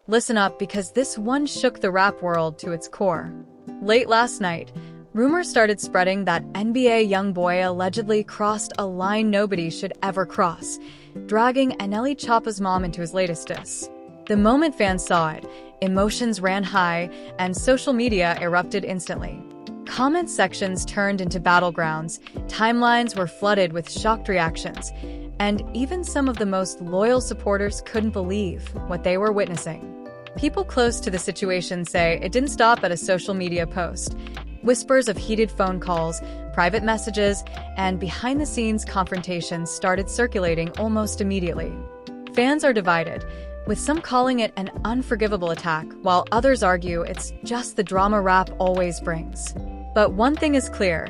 Listen up because this one shook the rap world to its core. Late last night, rumors started spreading that NBA YoungBoy allegedly crossed a line nobody should ever cross, dragging NLE Choppa's mom into his latest diss. The moment fans saw it, emotions ran high and social media erupted instantly. Comment sections turned into battlegrounds, timelines were flooded with shocked reactions, and even some of the most loyal supporters couldn't believe what they were witnessing. People close to the situation say it didn't stop at a social media post. Whispers of heated phone calls, private messages, and behind-the-scenes confrontations started circulating almost immediately. Fans are divided, with some calling it an unforgivable attack, while others argue it's just the drama rap always brings. But one thing is clear,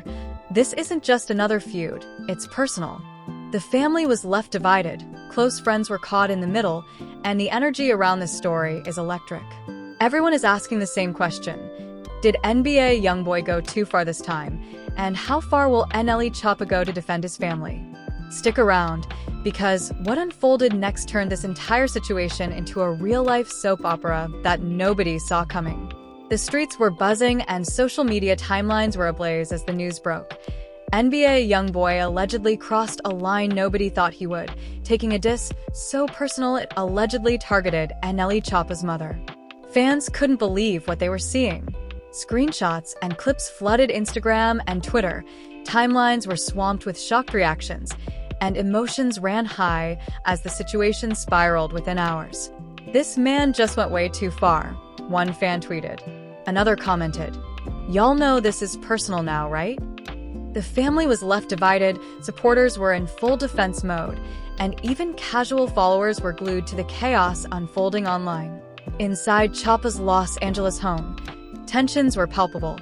this isn't just another feud, it's personal. The family was left divided, close friends were caught in the middle, and the energy around this story is electric. Everyone is asking the same question. Did NBA YoungBoy go too far this time? And how far will NLE Choppa go to defend his family? Stick around, because what unfolded next turned this entire situation into a real-life soap opera that nobody saw coming. The streets were buzzing and social media timelines were ablaze as the news broke. NBA YoungBoy allegedly crossed a line nobody thought he would, taking a diss so personal it allegedly targeted NLE Choppa's mother. Fans couldn't believe what they were seeing. Screenshots and clips flooded Instagram and Twitter. Timelines were swamped with shocked reactions, and emotions ran high as the situation spiraled within hours. "This man just went way too far," one fan tweeted. Another commented, "Y'all know this is personal now, right?" The family was left divided, supporters were in full defense mode, and even casual followers were glued to the chaos unfolding online. Inside Choppa's Los Angeles home, tensions were palpable.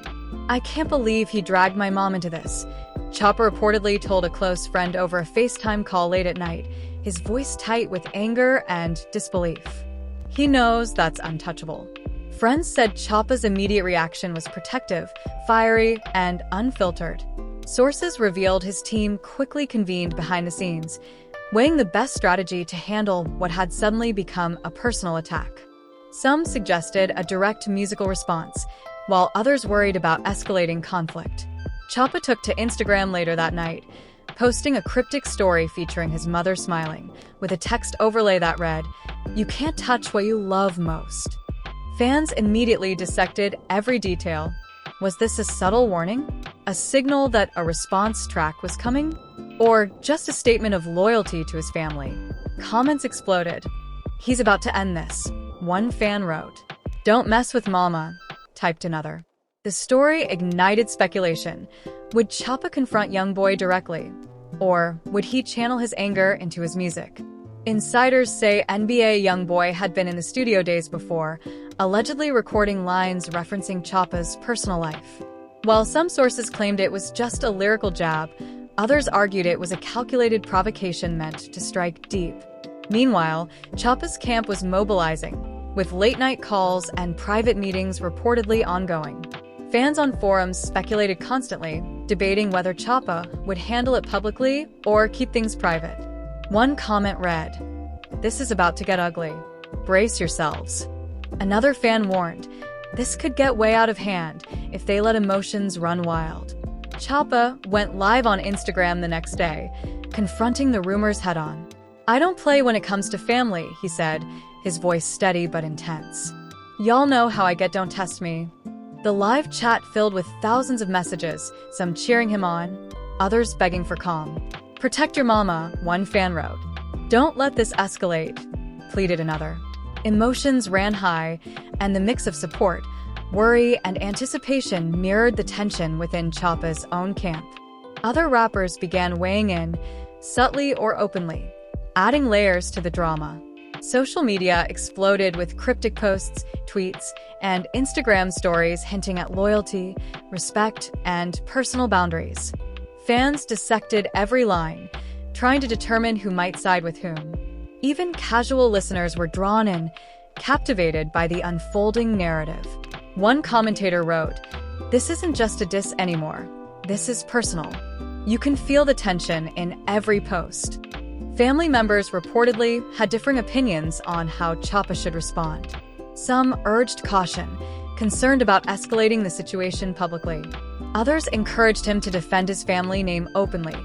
"I can't believe he dragged my mom into this," Choppa reportedly told a close friend over a FaceTime call late at night, his voice tight with anger and disbelief. He knows that's untouchable. Friends said Choppa's immediate reaction was protective, fiery, and unfiltered. Sources revealed his team quickly convened behind the scenes, weighing the best strategy to handle what had suddenly become a personal attack. Some suggested a direct musical response, while others worried about escalating conflict. Choppa took to Instagram later that night, posting a cryptic story featuring his mother smiling, with a text overlay that read, "You can't touch what you love most." Fans immediately dissected every detail. Was this a subtle warning? A signal that a response track was coming? Or just a statement of loyalty to his family? Comments exploded. "He's about to end this," one fan wrote. "Don't mess with mama," typed another. The story ignited speculation. Would Choppa confront YoungBoy directly? Or would he channel his anger into his music? Insiders say NBA YoungBoy had been in the studio days before, allegedly recording lines referencing Choppa's personal life. While some sources claimed it was just a lyrical jab, others argued it was a calculated provocation meant to strike deep. Meanwhile, Choppa's camp was mobilizing, with late-night calls and private meetings reportedly ongoing. Fans on forums speculated constantly, debating whether Choppa would handle it publicly or keep things private. One comment read, "This is about to get ugly. Brace yourselves." Another fan warned, "This could get way out of hand if they let emotions run wild." Choppa went live on Instagram the next day, confronting the rumors head-on. "I don't play when it comes to family," he said, his voice steady but intense. "Y'all know how I get, don't test me." The live chat filled with thousands of messages, some cheering him on, others begging for calm. "Protect your mama," one fan wrote. "Don't let this escalate," pleaded another. Emotions ran high, and the mix of support, worry, and anticipation mirrored the tension within Choppa's own camp. Other rappers began weighing in, subtly or openly, adding layers to the drama. Social media exploded with cryptic posts, tweets, and Instagram stories hinting at loyalty, respect, and personal boundaries. Fans dissected every line, trying to determine who might side with whom. Even casual listeners were drawn in, captivated by the unfolding narrative. One commentator wrote, "This isn't just a diss anymore. This is personal." You can feel the tension in every post. Family members reportedly had differing opinions on how Choppa should respond. Some urged caution, concerned about escalating the situation publicly. Others encouraged him to defend his family name openly,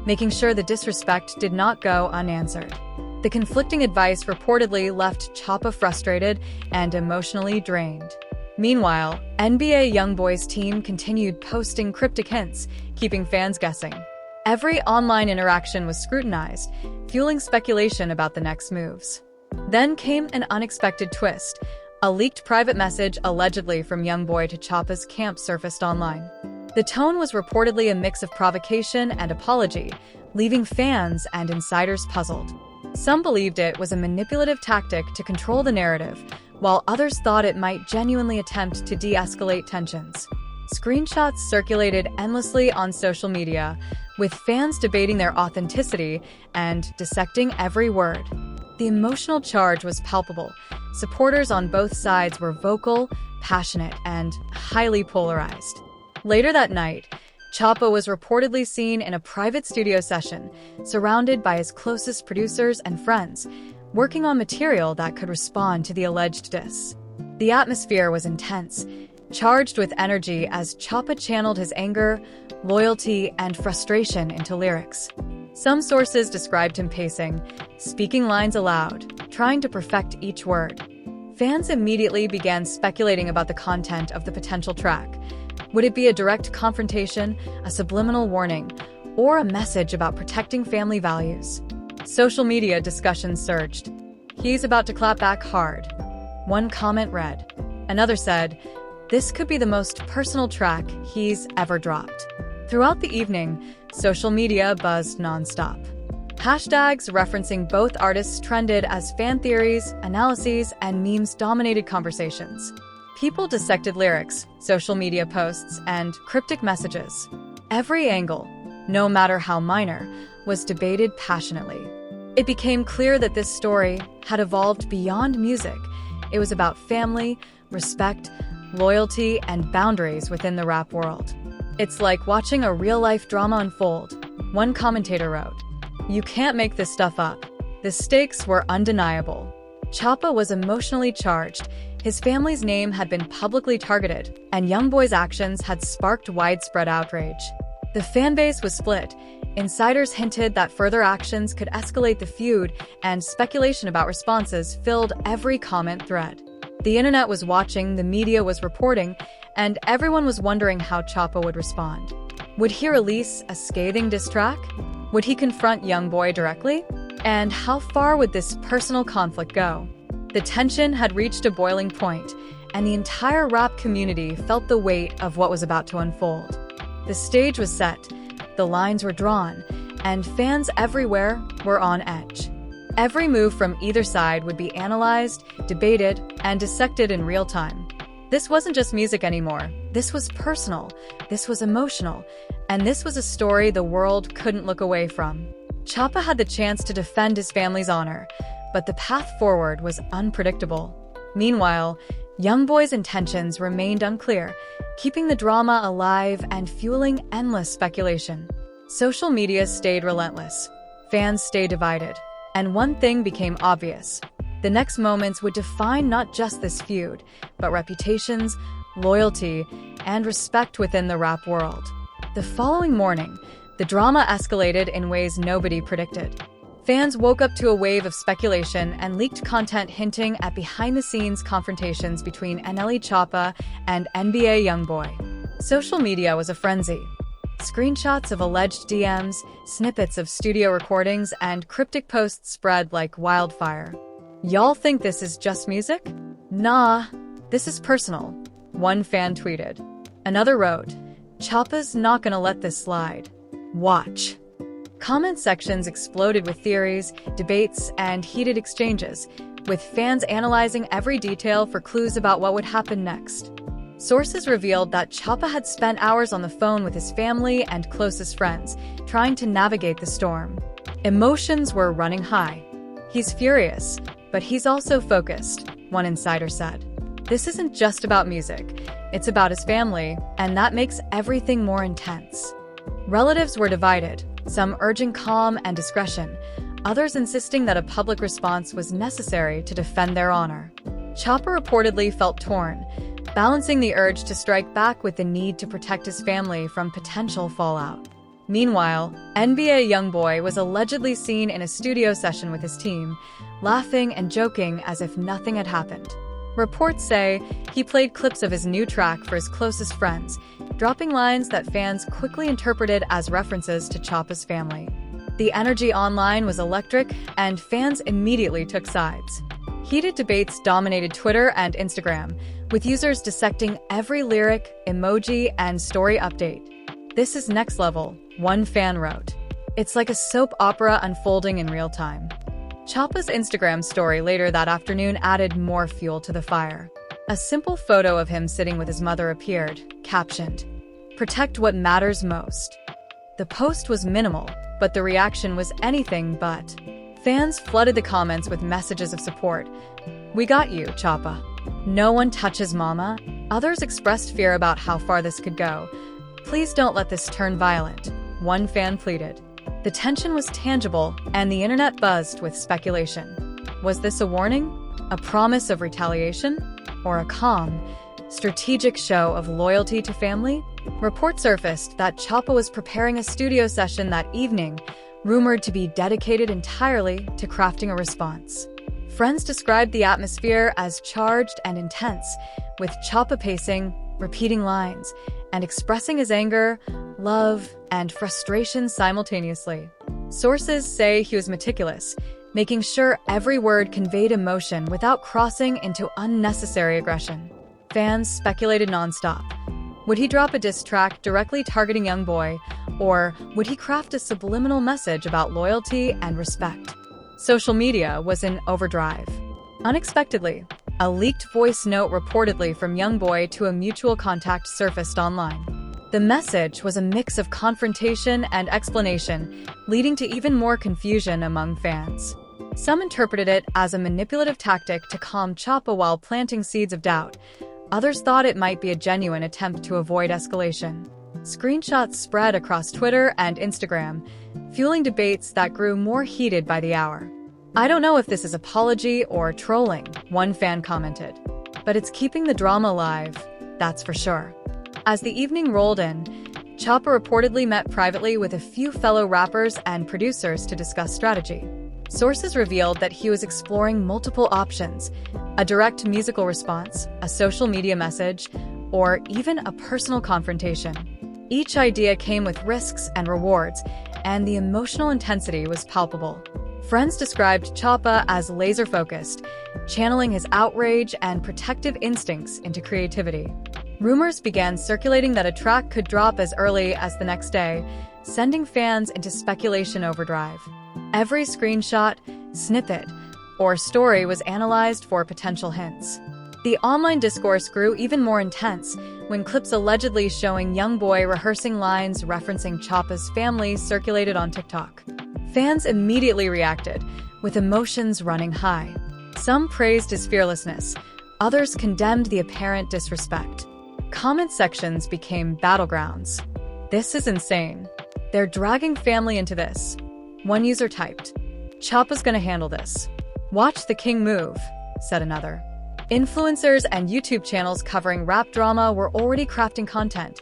making sure the disrespect did not go unanswered. The conflicting advice reportedly left Choppa frustrated and emotionally drained. Meanwhile, NBA YoungBoy's team continued posting cryptic hints, keeping fans guessing. Every online interaction was scrutinized, fueling speculation about the next moves. Then came an unexpected twist. A leaked private message allegedly from YoungBoy to Choppa's camp surfaced online. The tone was reportedly a mix of provocation and apology, leaving fans and insiders puzzled. Some believed it was a manipulative tactic to control the narrative, while others thought it might genuinely attempt to de-escalate tensions. Screenshots circulated endlessly on social media, with fans debating their authenticity and dissecting every word. The emotional charge was palpable. Supporters on both sides were vocal, passionate, and highly polarized. Later that night, Choppa was reportedly seen in a private studio session, surrounded by his closest producers and friends, working on material that could respond to the alleged diss. The atmosphere was intense, charged with energy as Choppa channeled his anger, loyalty, and frustration into lyrics. Some sources described him pacing, speaking lines aloud, trying to perfect each word. Fans immediately began speculating about the content of the potential track. Would it be a direct confrontation, a subliminal warning, or a message about protecting family values? Social media discussions surged. "He's about to clap back hard." One comment read. Another said, "This could be the most personal track he's ever dropped." Throughout the evening, social media buzzed nonstop. Hashtags referencing both artists trended as fan theories, analyses, and memes dominated conversations. People dissected lyrics, social media posts, and cryptic messages. Every angle, no matter how minor, was debated passionately. It became clear that this story had evolved beyond music. It was about family, respect, loyalty, and boundaries within the rap world. "It's like watching a real-life drama unfold," one commentator wrote. "You can't make this stuff up." The stakes were undeniable. Choppa was emotionally charged. His family's name had been publicly targeted, and YoungBoy's actions had sparked widespread outrage. The fanbase was split. Insiders hinted that further actions could escalate the feud, and speculation about responses filled every comment thread. The internet was watching, the media was reporting, and everyone was wondering how Choppa would respond. Would he release a scathing diss track? Would he confront YoungBoy directly? And how far would this personal conflict go? The tension had reached a boiling point, and the entire rap community felt the weight of what was about to unfold. The stage was set, the lines were drawn, and fans everywhere were on edge. Every move from either side would be analyzed, debated, and dissected in real time. This wasn't just music anymore. This was personal, this was emotional, and this was a story the world couldn't look away from. Choppa had the chance to defend his family's honor, but the path forward was unpredictable. Meanwhile, YoungBoy's intentions remained unclear, keeping the drama alive and fueling endless speculation. Social media stayed relentless. Fans stayed divided. And one thing became obvious. The next moments would define not just this feud, but reputations, loyalty, and respect within the rap world. The following morning, the drama escalated in ways nobody predicted. Fans woke up to a wave of speculation and leaked content hinting at behind-the-scenes confrontations between NLE Choppa and NBA YoungBoy. Social media was a frenzy. Screenshots of alleged DMs, snippets of studio recordings, and cryptic posts spread like wildfire. "Y'all think this is just music? Nah, this is personal," one fan tweeted. Another wrote, "Choppa's not gonna let this slide. Watch." Comment sections exploded with theories, debates, and heated exchanges, with fans analyzing every detail for clues about what would happen next. Sources revealed that Choppa had spent hours on the phone with his family and closest friends, trying to navigate the storm. Emotions were running high. "He's furious, but he's also focused," one insider said. "This isn't just about music, it's about his family, and that makes everything more intense." Relatives were divided, some urging calm and discretion, others insisting that a public response was necessary to defend their honor. Choppa reportedly felt torn, balancing the urge to strike back with the need to protect his family from potential fallout. Meanwhile, NBA YoungBoy was allegedly seen in a studio session with his team, laughing and joking as if nothing had happened. Reports say he played clips of his new track for his closest friends, dropping lines that fans quickly interpreted as references to Choppa's family. The energy online was electric, and fans immediately took sides. Heated debates dominated Twitter and Instagram, with users dissecting every lyric, emoji, and story update. "This is next level," one fan wrote. "It's like a soap opera unfolding in real time." Choppa's Instagram story later that afternoon added more fuel to the fire. A simple photo of him sitting with his mother appeared, captioned, "Protect what matters most." The post was minimal, but the reaction was anything but. Fans flooded the comments with messages of support. "We got you, Choppa. No one touches mama." Others expressed fear about how far this could go. "Please don't let this turn violent," one fan pleaded. The tension was tangible, and the internet buzzed with speculation. Was this a warning? A promise of retaliation? Or a calm, strategic show of loyalty to family? Reports surfaced that Choppa was preparing a studio session that evening, rumored to be dedicated entirely to crafting a response. Friends described the atmosphere as charged and intense, with Choppa pacing, repeating lines, and expressing his anger, love, and frustration simultaneously. Sources say he was meticulous, making sure every word conveyed emotion without crossing into unnecessary aggression. Fans speculated nonstop. Would he drop a diss track directly targeting YoungBoy, or would he craft a subliminal message about loyalty and respect? Social media was in overdrive. Unexpectedly, a leaked voice note reportedly from YoungBoy to a mutual contact surfaced online. The message was a mix of confrontation and explanation, leading to even more confusion among fans. Some interpreted it as a manipulative tactic to calm Choppa while planting seeds of doubt. Others thought it might be a genuine attempt to avoid escalation. Screenshots spread across Twitter and Instagram, fueling debates that grew more heated by the hour. "I don't know if this is apology or trolling," one fan commented. "But it's keeping the drama alive, that's for sure." As the evening rolled in, Choppa reportedly met privately with a few fellow rappers and producers to discuss strategy. Sources revealed that he was exploring multiple options: a direct musical response, a social media message, or even a personal confrontation. Each idea came with risks and rewards, and the emotional intensity was palpable. Friends described Choppa as laser-focused, channeling his outrage and protective instincts into creativity. Rumors began circulating that a track could drop as early as the next day, sending fans into speculation overdrive. Every screenshot, snippet, or story was analyzed for potential hints. The online discourse grew even more intense when clips allegedly showing YoungBoy rehearsing lines referencing Choppa's family circulated on TikTok. Fans immediately reacted, with emotions running high. Some praised his fearlessness, others condemned the apparent disrespect. Comment sections became battlegrounds. "This is insane. They're dragging family into this." One user typed, "Choppa's gonna handle this. Watch the king move," said another. Influencers and YouTube channels covering rap drama were already crafting content,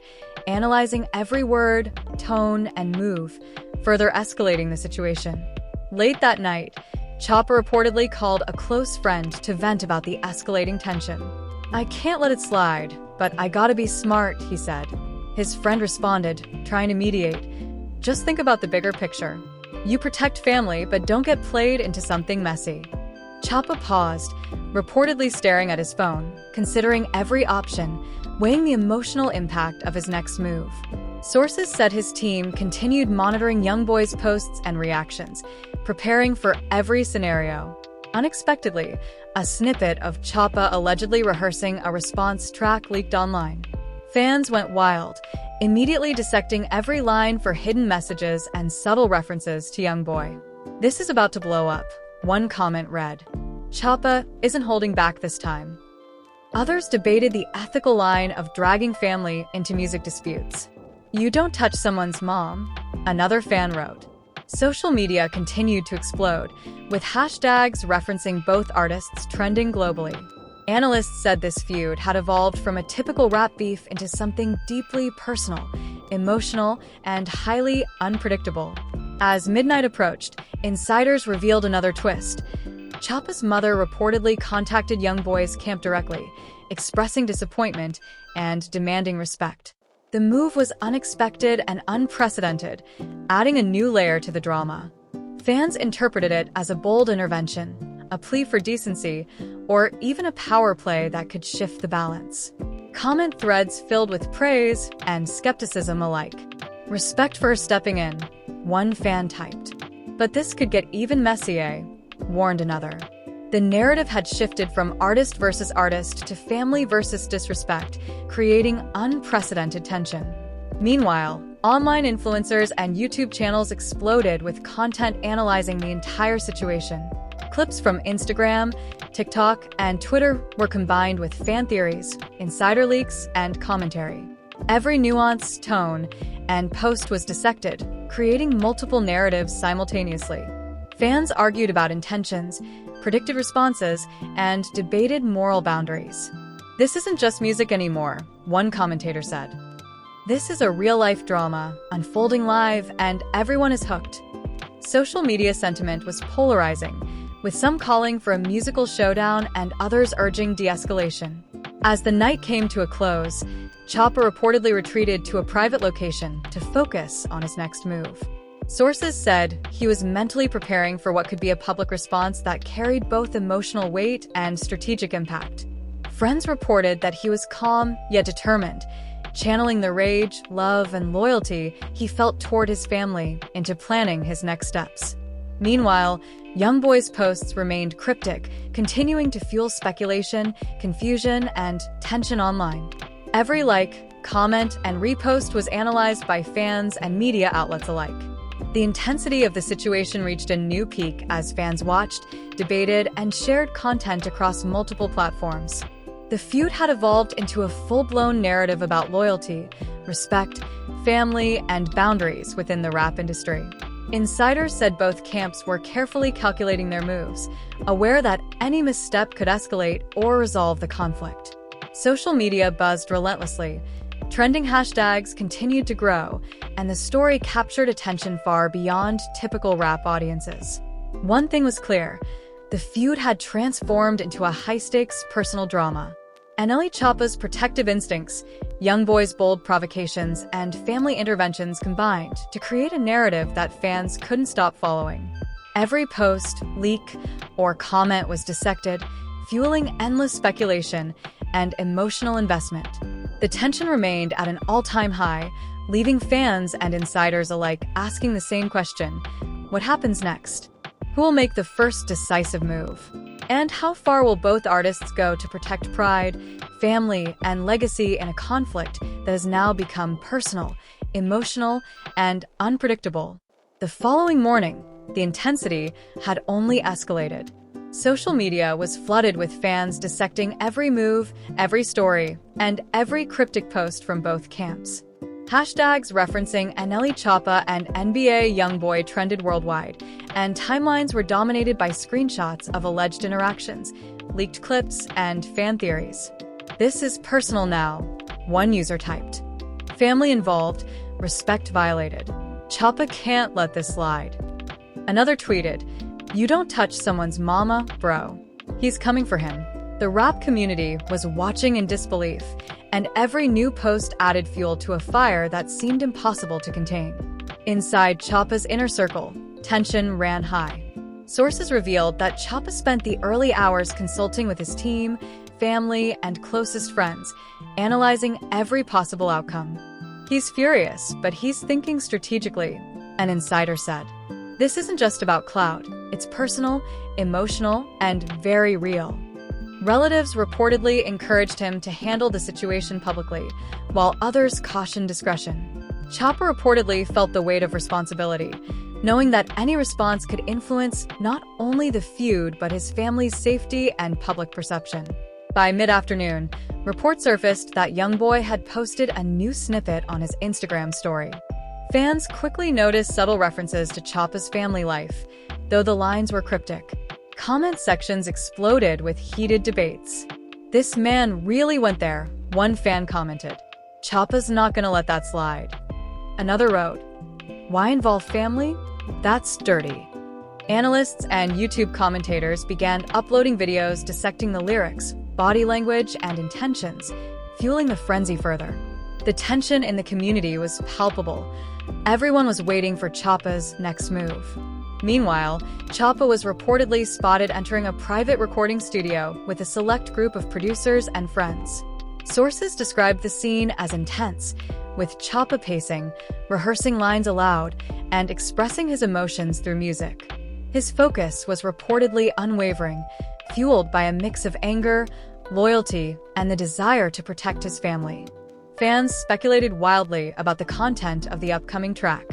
analyzing every word, tone, and move, further escalating the situation. Late that night, Choppa reportedly called a close friend to vent about the escalating tension. "I can't let it slide, but I gotta be smart," he said. His friend responded, trying to mediate. "Just think about the bigger picture. You protect family, but don't get played into something messy." Choppa paused, reportedly staring at his phone, considering every option, weighing the emotional impact of his next move. Sources said his team continued monitoring YoungBoy's posts and reactions, preparing for every scenario. Unexpectedly, a snippet of Choppa allegedly rehearsing a response track leaked online. Fans went wild, immediately dissecting every line for hidden messages and subtle references to YoungBoy. "This is about to blow up," one comment read. "Choppa isn't holding back this time." Others debated the ethical line of dragging family into music disputes. "You don't touch someone's mom," another fan wrote. Social media continued to explode, with hashtags referencing both artists trending globally. Analysts said this feud had evolved from a typical rap beef into something deeply personal, emotional, and highly unpredictable. As midnight approached, insiders revealed another twist. Choppa's mother reportedly contacted YoungBoy's camp directly, expressing disappointment and demanding respect. The move was unexpected and unprecedented, adding a new layer to the drama. Fans interpreted it as a bold intervention, a plea for decency, or even a power play that could shift the balance. Comment threads filled with praise and skepticism alike. "Respect for stepping in," one fan typed. "But this could get even messier," warned another. The narrative had shifted from artist versus artist to family versus disrespect, creating unprecedented tension. Meanwhile, online influencers and YouTube channels exploded with content analyzing the entire situation. Clips from Instagram, TikTok, and Twitter were combined with fan theories, insider leaks, and commentary. Every nuance, tone, and post was dissected, creating multiple narratives simultaneously. Fans argued about intentions, predicted responses, and debated moral boundaries. "This isn't just music anymore," one commentator said. "This is a real-life drama, unfolding live, and everyone is hooked." Social media sentiment was polarizing, with some calling for a musical showdown and others urging de-escalation. As the night came to a close, Choppa reportedly retreated to a private location to focus on his next move. Sources said he was mentally preparing for what could be a public response that carried both emotional weight and strategic impact. Friends reported that he was calm yet determined, channeling the rage, love, and loyalty he felt toward his family into planning his next steps. Meanwhile, YoungBoy's posts remained cryptic, continuing to fuel speculation, confusion, and tension online. Every like, comment, and repost was analyzed by fans and media outlets alike. The intensity of the situation reached a new peak as fans watched, debated, and shared content across multiple platforms. The feud had evolved into a full-blown narrative about loyalty, respect, family, and boundaries within the rap industry. Insiders said both camps were carefully calculating their moves, aware that any misstep could escalate or resolve the conflict. Social media buzzed relentlessly. Trending hashtags continued to grow, and the story captured attention far beyond typical rap audiences. One thing was clear: the feud had transformed into a high-stakes personal drama. NLE Choppa's protective instincts, YoungBoy's bold provocations, and family interventions combined to create a narrative that fans couldn't stop following. Every post, leak, or comment was dissected, fueling endless speculation and emotional investment. The tension remained at an all-time high, leaving fans and insiders alike asking the same question: what happens next? Who will make the first decisive move? And how far will both artists go to protect pride, family, and legacy in a conflict that has now become personal, emotional, and unpredictable? The following morning, the intensity had only escalated. Social media was flooded with fans dissecting every move, every story, and every cryptic post from both camps. Hashtags referencing NLE Choppa and NBA YoungBoy trended worldwide, and timelines were dominated by screenshots of alleged interactions, leaked clips, and fan theories. "This is personal now," one user typed. "Family involved, respect violated. Choppa can't let this slide." Another tweeted, "You don't touch someone's mama, bro. He's coming for him." The rap community was watching in disbelief, and every new post added fuel to a fire that seemed impossible to contain. Inside Choppa's inner circle, tension ran high. Sources revealed that Choppa spent the early hours consulting with his team, family, and closest friends, analyzing every possible outcome. "He's furious, but he's thinking strategically," an insider said. "This isn't just about clout. It's personal, emotional, and very real." Relatives reportedly encouraged him to handle the situation publicly, while others cautioned discretion. Choppa reportedly felt the weight of responsibility, knowing that any response could influence not only the feud but his family's safety and public perception. By mid-afternoon, reports surfaced that YoungBoy had posted a new snippet on his Instagram story. Fans quickly noticed subtle references to Choppa's family life, though the lines were cryptic. Comment sections exploded with heated debates. "This man really went there," one fan commented. "Choppa's not gonna let that slide." Another wrote, "Why involve family? That's dirty." Analysts and YouTube commentators began uploading videos dissecting the lyrics, body language, and intentions, fueling the frenzy further. The tension in the community was palpable. Everyone was waiting for Choppa's next move. Meanwhile, Choppa was reportedly spotted entering a private recording studio with a select group of producers and friends. Sources described the scene as intense, with Choppa pacing, rehearsing lines aloud, and expressing his emotions through music. His focus was reportedly unwavering, fueled by a mix of anger, loyalty, and the desire to protect his family. Fans speculated wildly about the content of the upcoming track.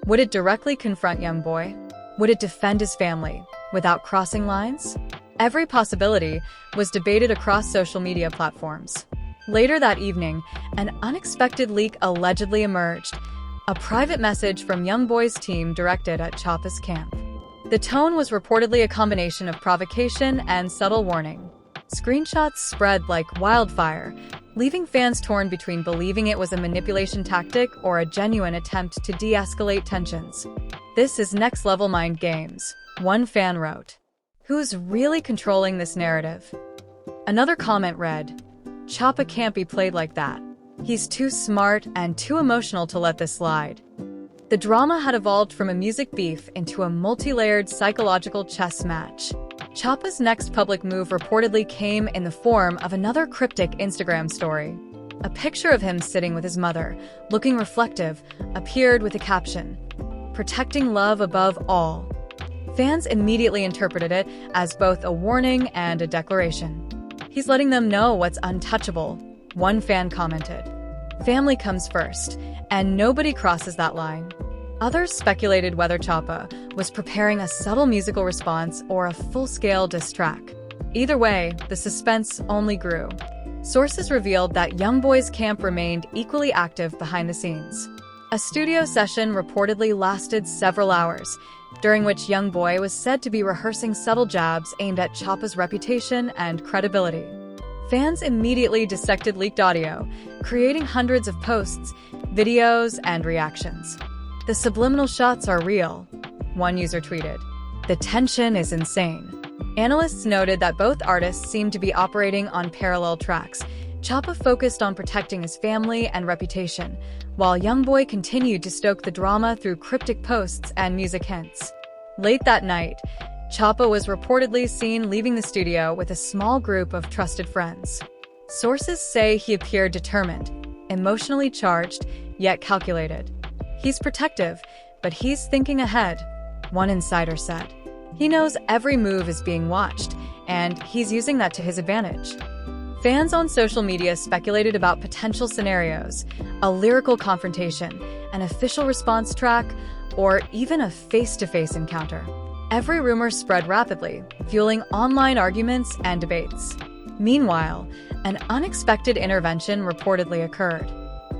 Would it directly confront YoungBoy? Would it defend his family, without crossing lines? Every possibility was debated across social media platforms. Later that evening, an unexpected leak allegedly emerged, a private message from YoungBoy's team directed at Choppa's camp. The tone was reportedly a combination of provocation and subtle warning. Screenshots spread like wildfire, leaving fans torn between believing it was a manipulation tactic or a genuine attempt to de-escalate tensions. "This is next-level mind games," one fan wrote. "Who's really controlling this narrative?" Another comment read, "Choppa can't be played like that. He's too smart and too emotional to let this slide." The drama had evolved from a music beef into a multi-layered psychological chess match. Choppa's next public move reportedly came in the form of another cryptic Instagram story. A picture of him sitting with his mother, looking reflective, appeared with a caption, "Protecting love above all." Fans immediately interpreted it as both a warning and a declaration. "He's letting them know what's untouchable," one fan commented. "Family comes first, and nobody crosses that line." Others speculated whether Choppa was preparing a subtle musical response or a full-scale diss track. Either way, the suspense only grew. Sources revealed that YoungBoy's camp remained equally active behind the scenes. A studio session reportedly lasted several hours, during which YoungBoy was said to be rehearsing subtle jabs aimed at Choppa's reputation and credibility. Fans immediately dissected leaked audio, creating hundreds of posts, videos, and reactions. "The subliminal shots are real," one user tweeted. "The tension is insane." Analysts noted that both artists seemed to be operating on parallel tracks. Choppa focused on protecting his family and reputation, while YoungBoy continued to stoke the drama through cryptic posts and music hints. Late that night, Choppa was reportedly seen leaving the studio with a small group of trusted friends. Sources say he appeared determined, emotionally charged, yet calculated. "He's protective, but he's thinking ahead," one insider said. "He knows every move is being watched, and he's using that to his advantage." Fans on social media speculated about potential scenarios: a lyrical confrontation, an official response track, or even a face-to-face encounter. Every rumor spread rapidly, fueling online arguments and debates. Meanwhile, an unexpected intervention reportedly occurred.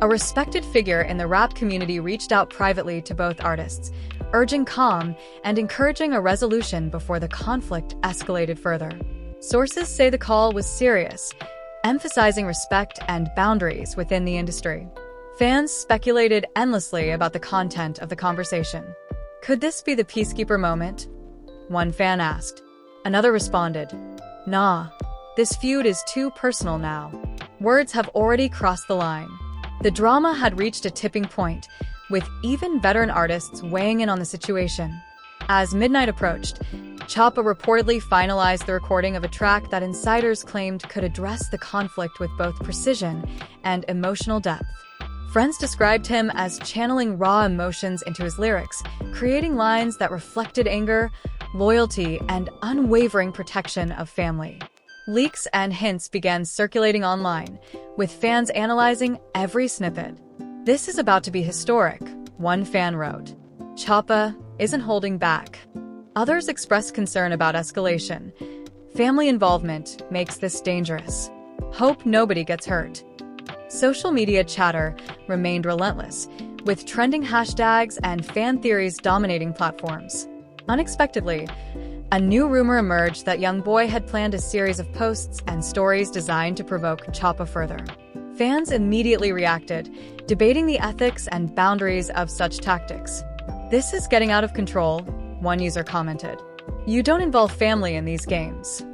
A respected figure in the rap community reached out privately to both artists, urging calm and encouraging a resolution before the conflict escalated further. Sources say the call was serious, emphasizing respect and boundaries within the industry. Fans speculated endlessly about the content of the conversation. "Could this be the peacekeeper moment?" one fan asked. Another responded, "Nah, this feud is too personal now. Words have already crossed the line." The drama had reached a tipping point, with even veteran artists weighing in on the situation. As midnight approached, Choppa reportedly finalized the recording of a track that insiders claimed could address the conflict with both precision and emotional depth. Friends described him as channeling raw emotions into his lyrics, creating lines that reflected anger, loyalty, and unwavering protection of family. Leaks and hints began circulating online, with fans analyzing every snippet. "This is about to be historic," one fan wrote. "Choppa isn't holding back." Others expressed concern about escalation. "Family involvement makes this dangerous. Hope nobody gets hurt." Social media chatter remained relentless, with trending hashtags and fan theories dominating platforms. Unexpectedly, A new rumor emerged that YoungBoy had planned a series of posts and stories designed to provoke Choppa further. Fans immediately reacted, debating the ethics and boundaries of such tactics. "This is getting out of control," one user commented. "You don't involve family in these games."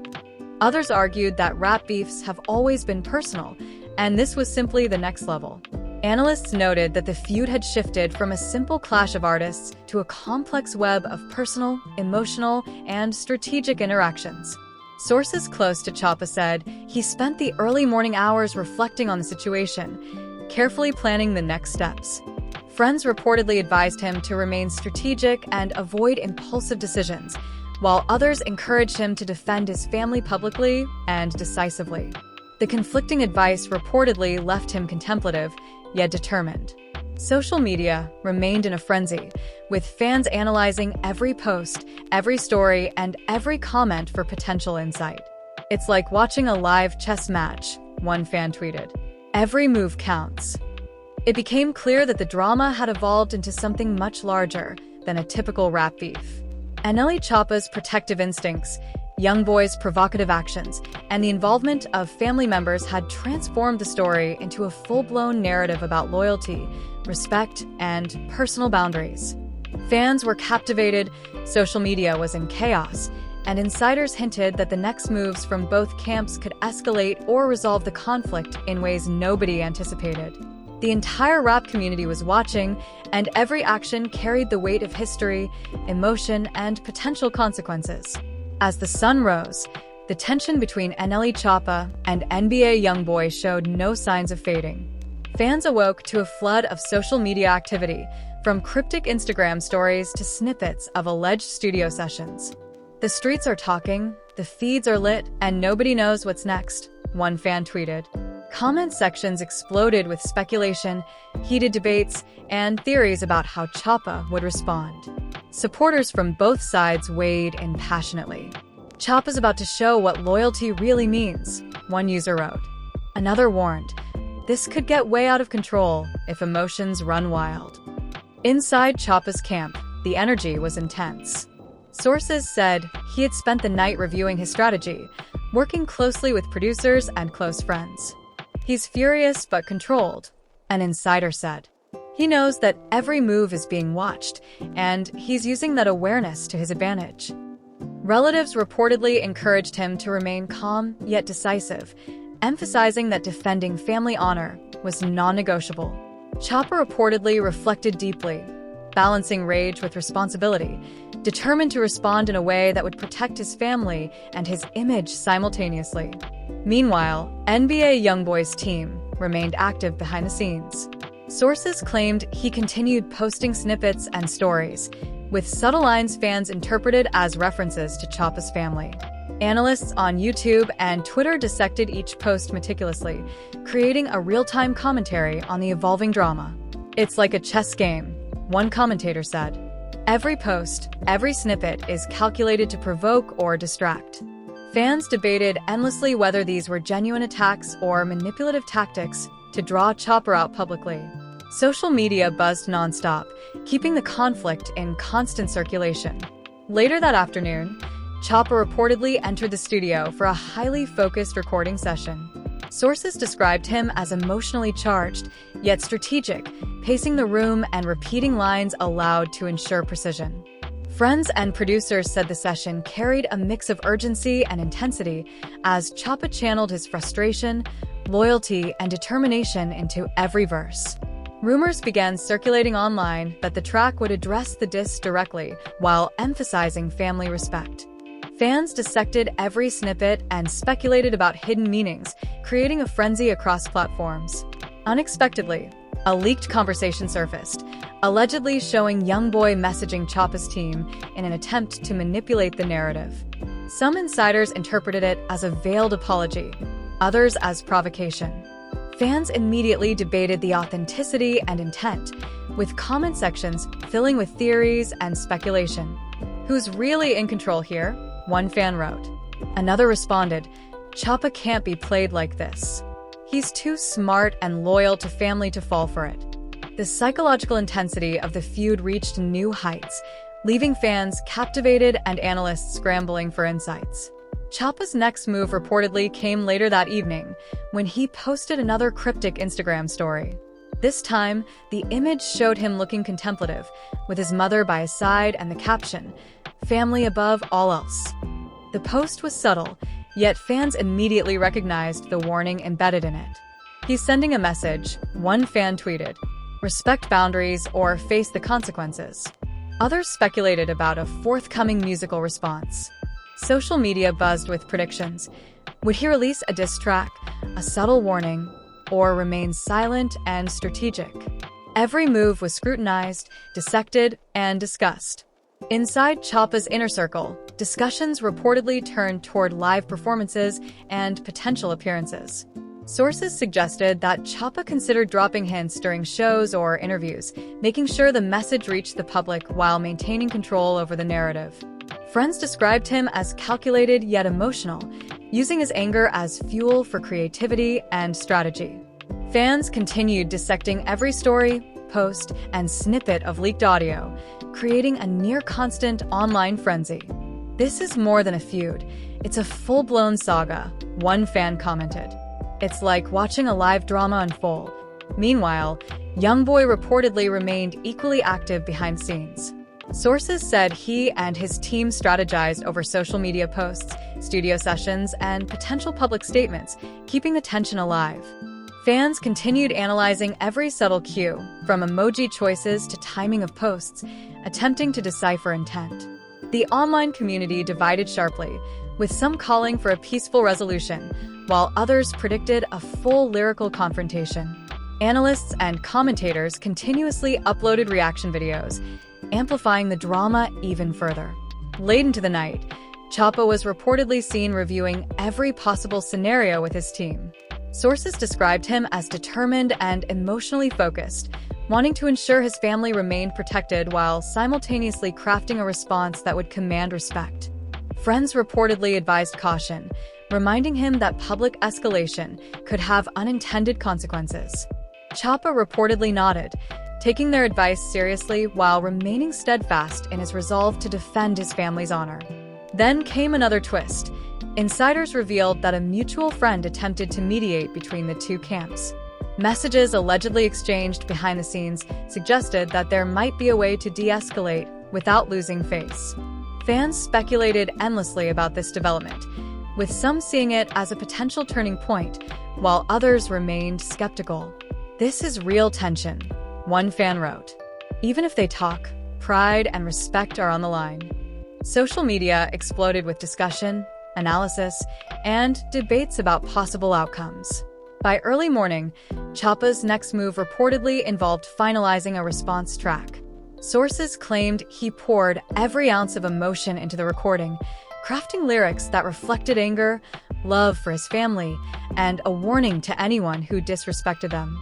Others argued that rap beefs have always been personal, and this was simply the next level. Analysts noted that the feud had shifted from a simple clash of artists to a complex web of personal, emotional, and strategic interactions. Sources close to Choppa said he spent the early morning hours reflecting on the situation, carefully planning the next steps. Friends reportedly advised him to remain strategic and avoid impulsive decisions, while others encouraged him to defend his family publicly and decisively. The conflicting advice reportedly left him contemplative, yet determined. Social media remained in a frenzy, with fans analyzing every post, every story, and every comment for potential insight. "It's like watching a live chess match," one fan tweeted. "Every move counts." It became clear that the drama had evolved into something much larger than a typical rap beef. NLE Choppa's protective instincts, YoungBoy's provocative actions, and the involvement of family members had transformed the story into a full-blown narrative about loyalty, respect, and personal boundaries. Fans were captivated, social media was in chaos, and insiders hinted that the next moves from both camps could escalate or resolve the conflict in ways nobody anticipated. The entire rap community was watching, and every action carried the weight of history, emotion, and potential consequences. As the sun rose, the tension between NLE Choppa and NBA YoungBoy showed no signs of fading. Fans awoke to a flood of social media activity, from cryptic Instagram stories to snippets of alleged studio sessions. "The streets are talking, the feeds are lit, and nobody knows what's next," one fan tweeted. Comment sections exploded with speculation, heated debates, and theories about how Choppa would respond. Supporters from both sides weighed in passionately. "Choppa's about to show what loyalty really means," one user wrote. Another warned, "This could get way out of control if emotions run wild." Inside Choppa's camp, the energy was intense. Sources said he had spent the night reviewing his strategy, working closely with producers and close friends. "He's furious but controlled," an insider said. "He knows that every move is being watched, and he's using that awareness to his advantage." Relatives reportedly encouraged him to remain calm yet decisive, emphasizing that defending family honor was non-negotiable. Choppa reportedly reflected deeply, balancing rage with responsibility, determined to respond in a way that would protect his family and his image simultaneously. Meanwhile, NBA YoungBoy's team remained active behind the scenes. Sources claimed he continued posting snippets and stories, with subtle lines fans interpreted as references to Choppa's family. Analysts on YouTube and Twitter dissected each post meticulously, creating a real-time commentary on the evolving drama. "It's like a chess game," one commentator said. "Every post, every snippet is calculated to provoke or distract." Fans debated endlessly whether these were genuine attacks or manipulative tactics to draw Choppa out publicly. Social media buzzed nonstop, keeping the conflict in constant circulation. Later that afternoon, Choppa reportedly entered the studio for a highly focused recording session. Sources described him as emotionally charged, yet strategic, pacing the room and repeating lines aloud to ensure precision. Friends and producers said the session carried a mix of urgency and intensity as Choppa channeled his frustration, loyalty, and determination into every verse. Rumors began circulating online that the track would address the diss directly while emphasizing family respect. Fans dissected every snippet and speculated about hidden meanings, creating a frenzy across platforms. Unexpectedly, a leaked conversation surfaced, allegedly showing YoungBoy messaging Choppa's team in an attempt to manipulate the narrative. Some insiders interpreted it as a veiled apology, others as provocation. Fans immediately debated the authenticity and intent, with comment sections filling with theories and speculation. "Who's really in control here?" one fan wrote. Another responded, "Choppa can't be played like this. He's too smart and loyal to family to fall for it." The psychological intensity of the feud reached new heights, leaving fans captivated and analysts scrambling for insights. Choppa's next move reportedly came later that evening, when he posted another cryptic Instagram story. This time, the image showed him looking contemplative, with his mother by his side and the caption, "Family above all else." The post was subtle, yet fans immediately recognized the warning embedded in it. "He's sending a message," one fan tweeted. "Respect boundaries or face the consequences." Others speculated about a forthcoming musical response. Social media buzzed with predictions. Would he release a diss track, a subtle warning, or remain silent and strategic? Every move was scrutinized, dissected, and discussed. Inside Choppa's inner circle, discussions reportedly turned toward live performances and potential appearances. Sources suggested that Choppa considered dropping hints during shows or interviews, making sure the message reached the public while maintaining control over the narrative. Friends described him as calculated yet emotional, using his anger as fuel for creativity and strategy. Fans continued dissecting every story, post, and snippet of leaked audio, creating a near-constant online frenzy. "This is more than a feud. It's a full-blown saga," one fan commented. "It's like watching a live drama unfold." Meanwhile, YoungBoy reportedly remained equally active behind scenes. Sources said he and his team strategized over social media posts, studio sessions, and potential public statements, keeping the tension alive. Fans continued analyzing every subtle cue, from emoji choices to timing of posts, attempting to decipher intent. The online community divided sharply, with some calling for a peaceful resolution, while others predicted a full lyrical confrontation. Analysts and commentators continuously uploaded reaction videos, amplifying the drama even further. Late into the night, Choppa was reportedly seen reviewing every possible scenario with his team. Sources described him as determined and emotionally focused, wanting to ensure his family remained protected while simultaneously crafting a response that would command respect. Friends reportedly advised caution, reminding him that public escalation could have unintended consequences. Choppa reportedly nodded, taking their advice seriously while remaining steadfast in his resolve to defend his family's honor. Then came another twist. Insiders revealed that a mutual friend attempted to mediate between the two camps. Messages allegedly exchanged behind the scenes suggested that there might be a way to de-escalate without losing face. Fans speculated endlessly about this development, with some seeing it as a potential turning point, while others remained skeptical. "This is real tension," one fan wrote. "Even if they talk, pride and respect are on the line." Social media exploded with discussion, analysis, and debates about possible outcomes. By early morning, Choppa's next move reportedly involved finalizing a response track. Sources claimed he poured every ounce of emotion into the recording, crafting lyrics that reflected anger, love for his family, and a warning to anyone who disrespected them.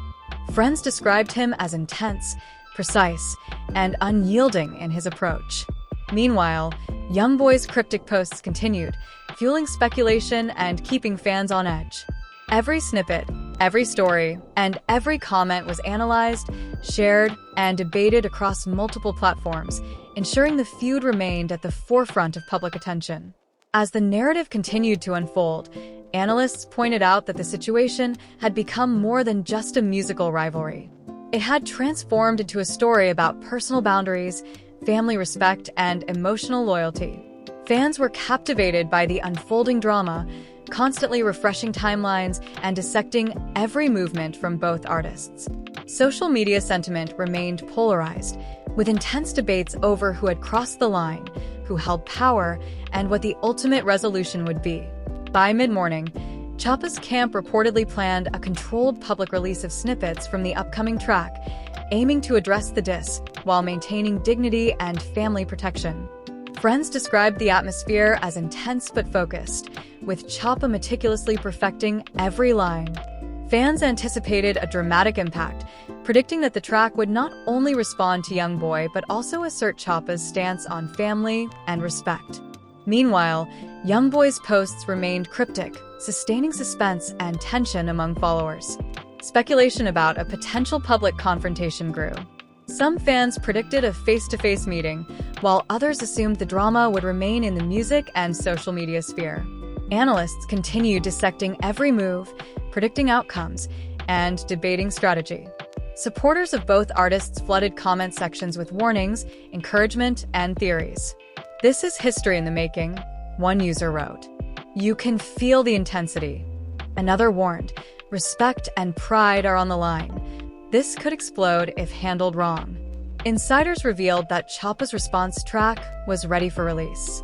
Friends described him as intense, precise, and unyielding in his approach. Meanwhile, YoungBoy's cryptic posts continued, fueling speculation and keeping fans on edge. Every snippet, every story, and every comment was analyzed, shared, and debated across multiple platforms, ensuring the feud remained at the forefront of public attention. As the narrative continued to unfold, analysts pointed out that the situation had become more than just a musical rivalry. It had transformed into a story about personal boundaries, family respect, and emotional loyalty. Fans were captivated by the unfolding drama, constantly refreshing timelines and dissecting every movement from both artists. Social media sentiment remained polarized, with intense debates over who had crossed the line, who held power, and what the ultimate resolution would be. By mid-morning, Choppa's camp reportedly planned a controlled public release of snippets from the upcoming track, aiming to address the diss while maintaining dignity and family protection. Friends described the atmosphere as intense but focused, with Choppa meticulously perfecting every line. Fans anticipated a dramatic impact, predicting that the track would not only respond to YoungBoy but also assert Choppa's stance on family and respect. Meanwhile, YoungBoy's posts remained cryptic, sustaining suspense and tension among followers. Speculation about a potential public confrontation grew. Some fans predicted a face-to-face meeting, while others assumed the drama would remain in the music and social media sphere. Analysts continued dissecting every move, predicting outcomes, and debating strategy. Supporters of both artists flooded comment sections with warnings, encouragement, and theories. "This is history in the making," one user wrote. "You can feel the intensity." Another warned, "Respect and pride are on the line. This could explode if handled wrong." Insiders revealed that Choppa's response track was ready for release.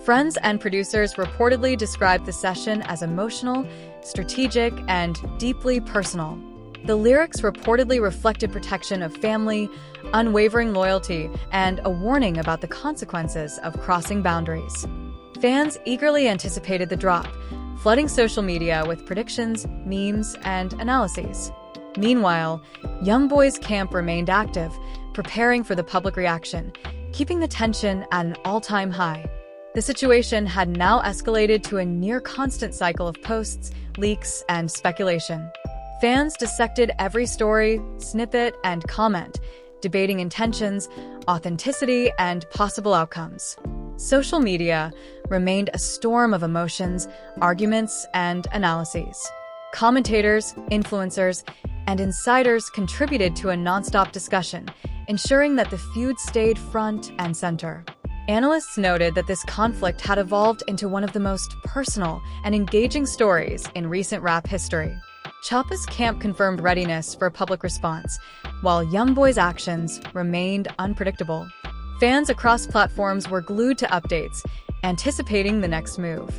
Friends and producers reportedly described the session as emotional, strategic, and deeply personal. The lyrics reportedly reflected protection of family, unwavering loyalty, and a warning about the consequences of crossing boundaries. Fans eagerly anticipated the drop, flooding social media with predictions, memes, and analyses. Meanwhile, YoungBoy's camp remained active, preparing for the public reaction, keeping the tension at an all-time high. The situation had now escalated to a near-constant cycle of posts, leaks, and speculation. Fans dissected every story, snippet, and comment, debating intentions, authenticity, and possible outcomes. Social media remained a storm of emotions, arguments, and analyses. Commentators, influencers, and insiders contributed to a nonstop discussion, ensuring that the feud stayed front and center. Analysts noted that this conflict had evolved into one of the most personal and engaging stories in recent rap history. Choppa's camp confirmed readiness for a public response, while YoungBoy's actions remained unpredictable. Fans across platforms were glued to updates, anticipating the next move.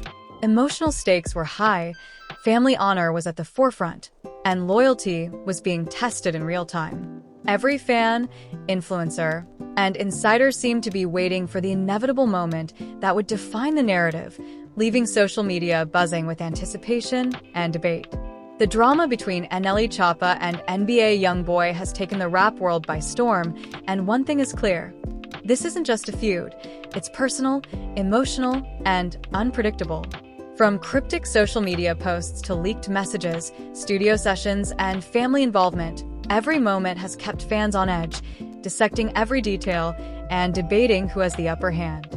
Emotional stakes were high, family honor was at the forefront, and loyalty was being tested in real time. Every fan, influencer, and insider seemed to be waiting for the inevitable moment that would define the narrative, leaving social media buzzing with anticipation and debate. The drama between NLE Choppa and NBA YoungBoy has taken the rap world by storm, and one thing is clear. This isn't just a feud. It's personal, emotional, and unpredictable. From cryptic social media posts to leaked messages, studio sessions, and family involvement, every moment has kept fans on edge, dissecting every detail and debating who has the upper hand.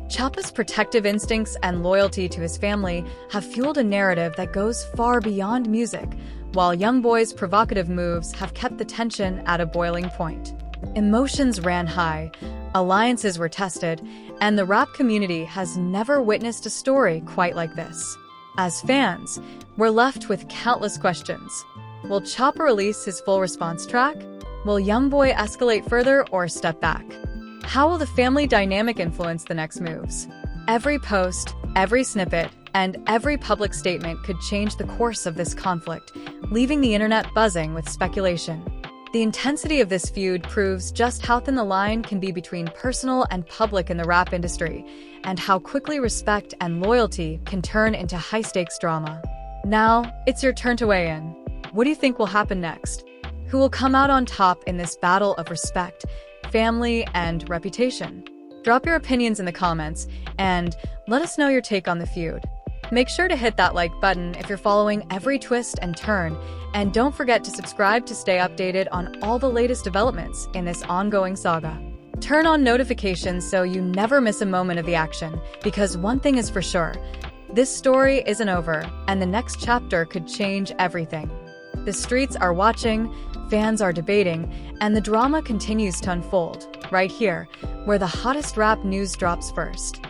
Choppa's protective instincts and loyalty to his family have fueled a narrative that goes far beyond music, while YoungBoy's provocative moves have kept the tension at a boiling point. Emotions ran high, alliances were tested, and the rap community has never witnessed a story quite like this. As fans, we're left with countless questions. Will Choppa release his full response track? Will YoungBoy escalate further or step back? How will the family dynamic influence the next moves? Every post, every snippet, and every public statement could change the course of this conflict, leaving the internet buzzing with speculation. The intensity of this feud proves just how thin the line can be between personal and public in the rap industry, and how quickly respect and loyalty can turn into high-stakes drama. Now, it's your turn to weigh in. What do you think will happen next? Who will come out on top in this battle of respect, family, and reputation? Drop your opinions in the comments, and let us know your take on the feud. Make sure to hit that like button if you're following every twist and turn, and don't forget to subscribe to stay updated on all the latest developments in this ongoing saga. Turn on notifications so you never miss a moment of the action, because one thing is for sure, this story isn't over, and the next chapter could change everything. The streets are watching, fans are debating, and the drama continues to unfold, right here, where the hottest rap news drops first.